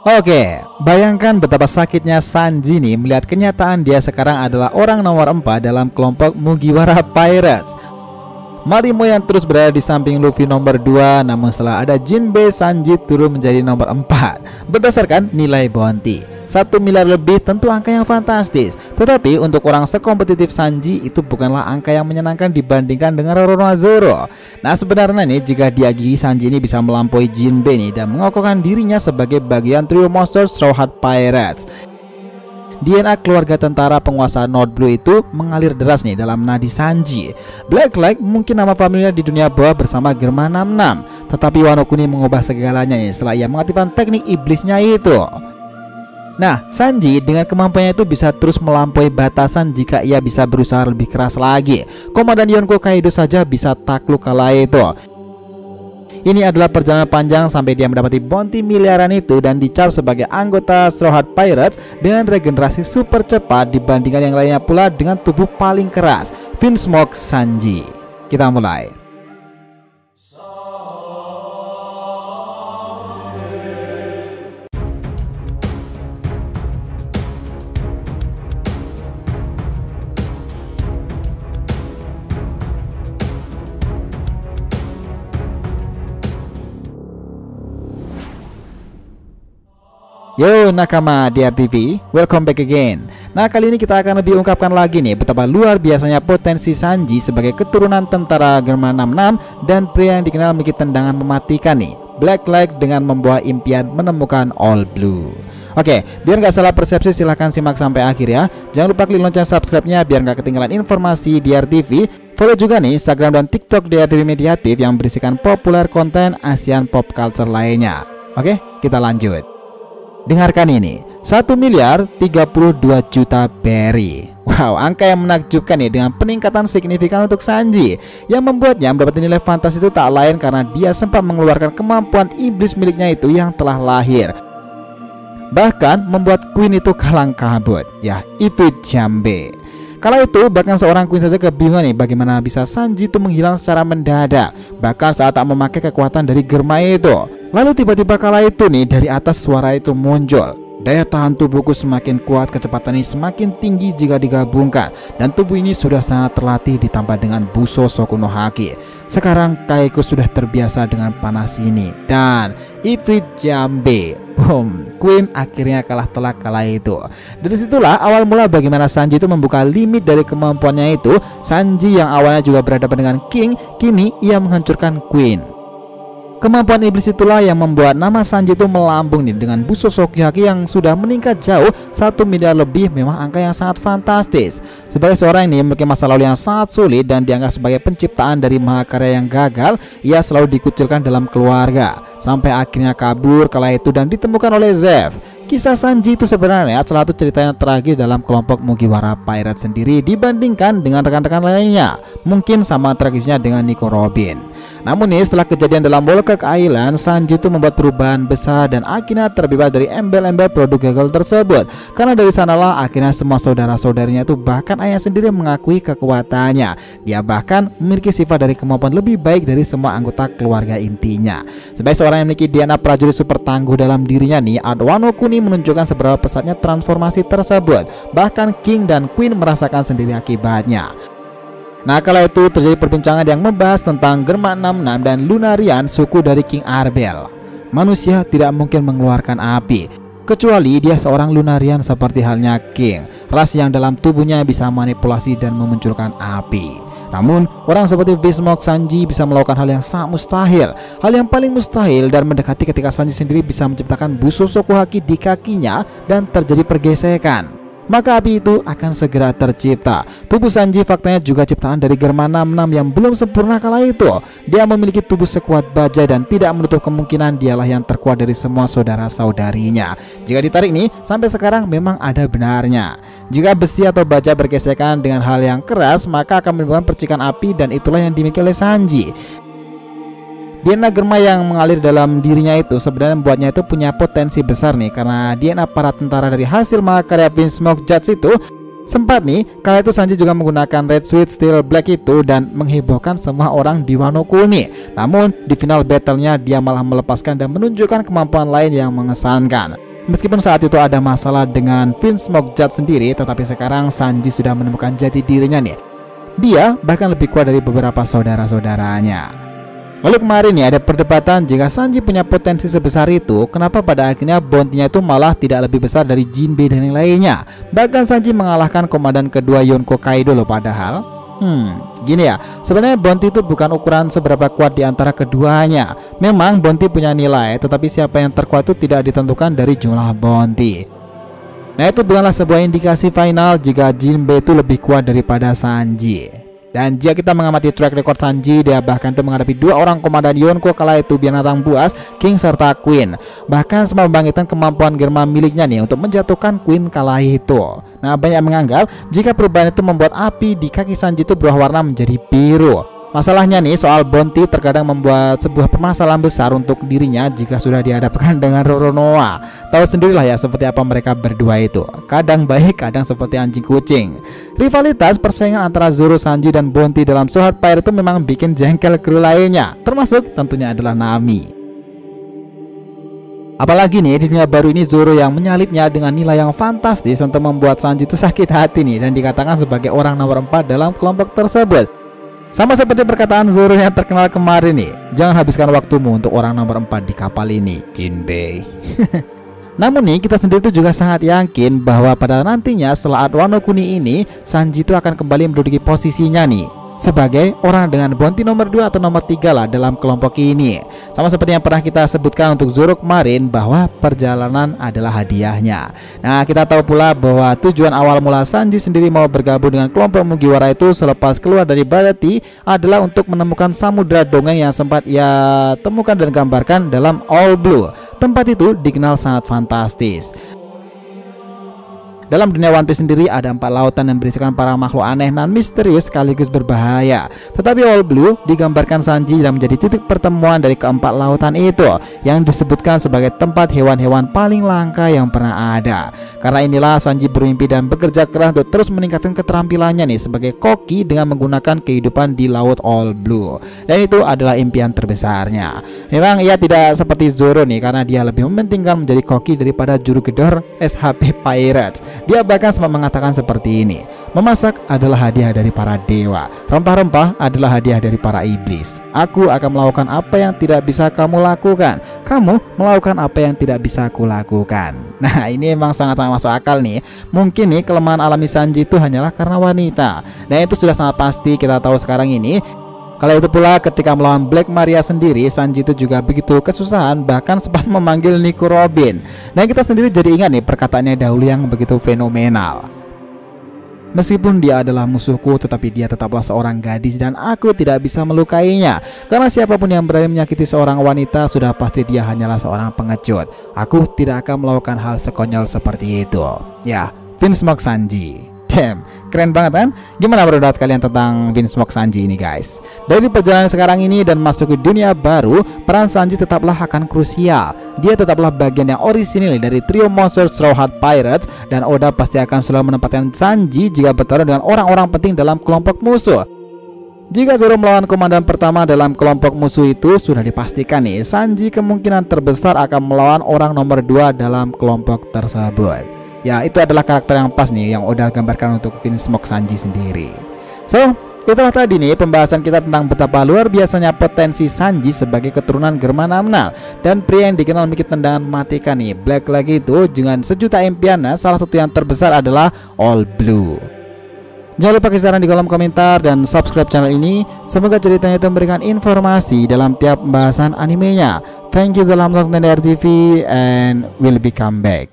Oke, bayangkan betapa sakitnya Sanji nih melihat kenyataan dia sekarang adalah orang nomor 4 dalam kelompok Mugiwara Pirates. Marimo yang terus berada di samping Luffy nomor 2, namun setelah ada Jinbei, Sanji turun menjadi nomor 4 berdasarkan nilai bounty 1 miliar lebih. Tentu angka yang fantastis, tetapi untuk orang sekompetitif Sanji itu bukanlah angka yang menyenangkan dibandingkan dengan Roronoa. Nah sebenarnya nih, jika diagih Sanji ini bisa melampaui Jinbei nih dan mengokohkan dirinya sebagai bagian trio monster Straw Hat Pirates. DNA keluarga tentara penguasa North Blue itu mengalir deras nih dalam nadi Sanji. Black Light mungkin nama familiar di dunia bawah bersama Germa 66, tetapi Wano Kuni mengubah segalanya nih setelah ia mengaktifkan teknik iblisnya itu. Nah, Sanji dengan kemampuannya itu bisa terus melampaui batasan jika ia bisa berusaha lebih keras lagi. Komandan Yonko Kaido saja bisa takluk kala itu. Ini adalah perjalanan panjang sampai dia mendapati bounty miliaran itu dan dicap sebagai anggota Straw Hat Pirates dengan regenerasi super cepat dibandingkan yang lainnya pula dengan tubuh paling keras, Vinsmoke Sanji. Kita mulai. Yo nakama DRTV, welcome back again. Nah kali ini kita akan lebih ungkapkan lagi nih betapa luar biasanya potensi Sanji sebagai keturunan tentara Germa 66 dan pria yang dikenal memiliki tendangan mematikan nih, Black Light, dengan membawa impian menemukan All Blue. Oke, biar nggak salah persepsi silahkan simak sampai akhir ya. Jangan lupa klik lonceng subscribe-nya biar nggak ketinggalan informasi DRTV. Follow juga nih Instagram dan TikTok DRTV Mediatif yang berisikan populer konten Asian pop culture lainnya. Oke, kita lanjut. Dengarkan ini, 1 miliar 32 juta berry. Wow, angka yang menakjubkan nih dengan peningkatan signifikan untuk Sanji yang membuatnya mendapat nilai fantastis itu tak lain karena dia sempat mengeluarkan kemampuan iblis miliknya itu yang telah lahir. Bahkan membuat Queen itu kalang kabut, ya Ifrit Jambe. Kala itu bahkan seorang Queen saja kebingungan nih bagaimana bisa Sanji itu menghilang secara mendadak, bahkan saat tak memakai kekuatan dari Germa itu. Lalu tiba-tiba kala itu nih dari atas suara itu muncul, daya tahan tubuhku semakin kuat, kecepatan ini semakin tinggi jika digabungkan, dan tubuh ini sudah sangat terlatih ditambah dengan Buso Soku no Haki. Sekarang kakiku sudah terbiasa dengan panas ini. Dan Ifrit Jambe, boom, Queen akhirnya kalah telak kala itu. Dari situlah awal mula bagaimana Sanji itu membuka limit dari kemampuannya itu. Sanji yang awalnya juga berhadapan dengan King, kini ia menghancurkan Queen. Kemampuan iblis itulah yang membuat nama Sanji itu melambung nih dengan Buso Soku Haki yang sudah meningkat jauh 1 miliar lebih. Memang angka yang sangat fantastis. Sebagai seorang ini memiliki masa lalu yang sangat sulit dan dianggap sebagai penciptaan dari mahakarya yang gagal, ia selalu dikucilkan dalam keluarga sampai akhirnya kabur kala itu dan ditemukan oleh Zeff. Kisah Sanji itu sebenarnya salah satu cerita yang tragis dalam kelompok Mugiwara Pirates sendiri dibandingkan dengan rekan-rekan lainnya. Mungkin sama tragisnya dengan Nico Robin. Namun nih setelah kejadian dalam Whole Cake Island, Sanji itu membuat perubahan besar dan akhirnya terbebas dari embel-embel produk gagal tersebut. Karena dari sanalah akhirnya semua saudara-saudarinya itu bahkan ayah sendiri mengakui kekuatannya. Dia bahkan memiliki sifat dari kemampuan lebih baik dari semua anggota keluarga intinya. Sebagai seorang yang memiliki DNA prajurit super tangguh dalam dirinya nih, Wano Kuni menunjukkan seberapa pesatnya transformasi tersebut. Bahkan King dan Queen merasakan sendiri akibatnya. Nah kala itu terjadi perbincangan yang membahas tentang Germa 66 dan Lunarian, suku dari King Arbel. Manusia tidak mungkin mengeluarkan api kecuali dia seorang Lunarian seperti halnya King, ras yang dalam tubuhnya bisa manipulasi dan memunculkan api. Namun orang seperti Vinsmoke Sanji bisa melakukan hal yang sangat mustahil. Hal yang paling mustahil dan mendekati ketika Sanji sendiri bisa menciptakan Buso Soku Haki di kakinya dan terjadi pergesekan. Maka api itu akan segera tercipta. Tubuh Sanji faktanya juga ciptaan dari Germa 66 yang belum sempurna kala itu. Dia memiliki tubuh sekuat baja dan tidak menutup kemungkinan dialah yang terkuat dari semua saudara-saudarinya. Jika ditarik nih, sampai sekarang memang ada benarnya. Jika besi atau baja bergesekan dengan hal yang keras, maka akan menimbulkan percikan api dan itulah yang dimiliki oleh Sanji. DNA Germa yang mengalir dalam dirinya itu sebenarnya membuatnya itu punya potensi besar nih, karena DNA para tentara dari hasil mahakarya Vinsmoke Judge itu sempat nih kala itu Sanji juga menggunakan Red Sweet Steel Black itu dan menghebohkan semua orang di Wano Kuni. Namun di final battlenya dia malah melepaskan dan menunjukkan kemampuan lain yang mengesankan. Meskipun saat itu ada masalah dengan Vinsmoke Judge sendiri, tetapi sekarang Sanji sudah menemukan jati dirinya nih. Dia bahkan lebih kuat dari beberapa saudara-saudaranya. Lalu kemarin nih ada perdebatan, jika Sanji punya potensi sebesar itu, kenapa pada akhirnya bounty-nya itu malah tidak lebih besar dari Jinbei dan yang lainnya. Bahkan Sanji mengalahkan komandan kedua Yonko Kaido loh padahal. Gini ya, sebenarnya bounty itu bukan ukuran seberapa kuat di antara keduanya. Memang bounty punya nilai, tetapi siapa yang terkuat itu tidak ditentukan dari jumlah bounty. Nah, itu bukanlah sebuah indikasi final jika Jinbei itu lebih kuat daripada Sanji. Dan jika kita mengamati track record Sanji, dia bahkan itu menghadapi dua orang komandan Yonko kala itu binatang buas, King serta Queen. Bahkan sempat membangkitkan kemampuan Germa miliknya nih untuk menjatuhkan Queen kala itu. Nah, banyak menganggap jika perubahan itu membuat api di kaki Sanji itu berubah warna menjadi biru. Masalahnya nih, soal bounty terkadang membuat sebuah permasalahan besar untuk dirinya jika sudah dihadapkan dengan Roronoa. Tahu sendirilah ya seperti apa mereka berdua itu. Kadang baik, kadang seperti anjing kucing. Rivalitas persaingan antara Zoro, Sanji, dan bounty dalam Soul Heart Pirate itu memang bikin jengkel kru lainnya, termasuk tentunya adalah Nami. Apalagi nih di dunia baru ini Zoro yang menyalipnya dengan nilai yang fantastis untuk membuat Sanji itu sakit hati nih, dan dikatakan sebagai orang nomor 4 dalam kelompok tersebut. Sama seperti perkataan Zoro yang terkenal kemarin nih, jangan habiskan waktumu untuk orang nomor 4 di kapal ini, Jinbei. Namun nih, kita sendiri tuh juga sangat yakin bahwa pada nantinya setelah Wano Kuni ini, Sanji itu akan kembali menduduki posisinya nih sebagai orang dengan bounty nomor 2 atau nomor 3 lah dalam kelompok ini. Sama seperti yang pernah kita sebutkan untuk Zoro kemarin, bahwa perjalanan adalah hadiahnya. Nah, kita tahu pula bahwa tujuan awal mula Sanji sendiri mau bergabung dengan kelompok Mugiwara itu selepas keluar dari Baratie adalah untuk menemukan samudera dongeng yang sempat ia temukan dan gambarkan dalam All Blue. Tempat itu dikenal sangat fantastis. Dalam dunia One Piece sendiri ada 4 lautan yang berisikan para makhluk aneh dan misterius sekaligus berbahaya. Tetapi All Blue digambarkan Sanji dan menjadi titik pertemuan dari keempat lautan itu, yang disebutkan sebagai tempat hewan-hewan paling langka yang pernah ada. Karena inilah Sanji bermimpi dan bekerja keras untuk terus meningkatkan keterampilannya nih sebagai koki dengan menggunakan kehidupan di laut All Blue. Dan itu adalah impian terbesarnya. Memang ia tidak seperti Zoro nih, karena dia lebih mementingkan menjadi koki daripada juru gedor SHP Pirates. Dia bahkan sempat mengatakan seperti ini: memasak adalah hadiah dari para dewa, rempah-rempah adalah hadiah dari para iblis. Aku akan melakukan apa yang tidak bisa kamu lakukan, kamu melakukan apa yang tidak bisa aku lakukan. Nah, ini emang sangat-sangat masuk akal nih. Mungkin nih kelemahan alami Sanji itu hanyalah karena wanita, dan itu sudah sangat pasti kita tahu sekarang ini. Kala itu pula ketika melawan Black Maria sendiri, Sanji itu juga begitu kesusahan, bahkan sempat memanggil Nico Robin. Dan kita sendiri jadi ingat nih perkataannya dahulu yang begitu fenomenal. Meskipun dia adalah musuhku, tetapi dia tetaplah seorang gadis dan aku tidak bisa melukainya. Karena siapapun yang berani menyakiti seorang wanita, sudah pasti dia hanyalah seorang pengecut. Aku tidak akan melakukan hal sekonyol seperti itu. Ya, Vinsmoke Sanji. Damn, keren banget kan? Gimana pendapat kalian tentang Vinsmoke Sanji ini guys? Dari perjalanan sekarang ini dan masuk ke dunia baru, peran Sanji tetaplah akan krusial. Dia tetaplah bagian yang orisinil dari trio monster Straw Hat Pirates, dan Oda pasti akan selalu menempatkan Sanji jika bertarung dengan orang-orang penting dalam kelompok musuh. Jika Zoro melawan komandan pertama dalam kelompok musuh itu, sudah dipastikan nih Sanji kemungkinan terbesar akan melawan orang nomor 2 dalam kelompok tersebut. Ya, itu adalah karakter yang pas nih yang Oda gambarkan untuk Vinsmoke Sanji sendiri. So, itulah tadi nih pembahasan kita tentang betapa luar biasanya potensi Sanji sebagai keturunan Germa 66 dan pria yang dikenal memiliki tendangan mematikan nih. Black lagi itu dengan sejuta impiannya, salah satu yang terbesar adalah All Blue. Jangan lupa kasih saran di kolom komentar dan subscribe channel ini. Semoga ceritanya itu memberikan informasi dalam tiap pembahasan animenya. Thank you telah menonton dari TV and will be come back.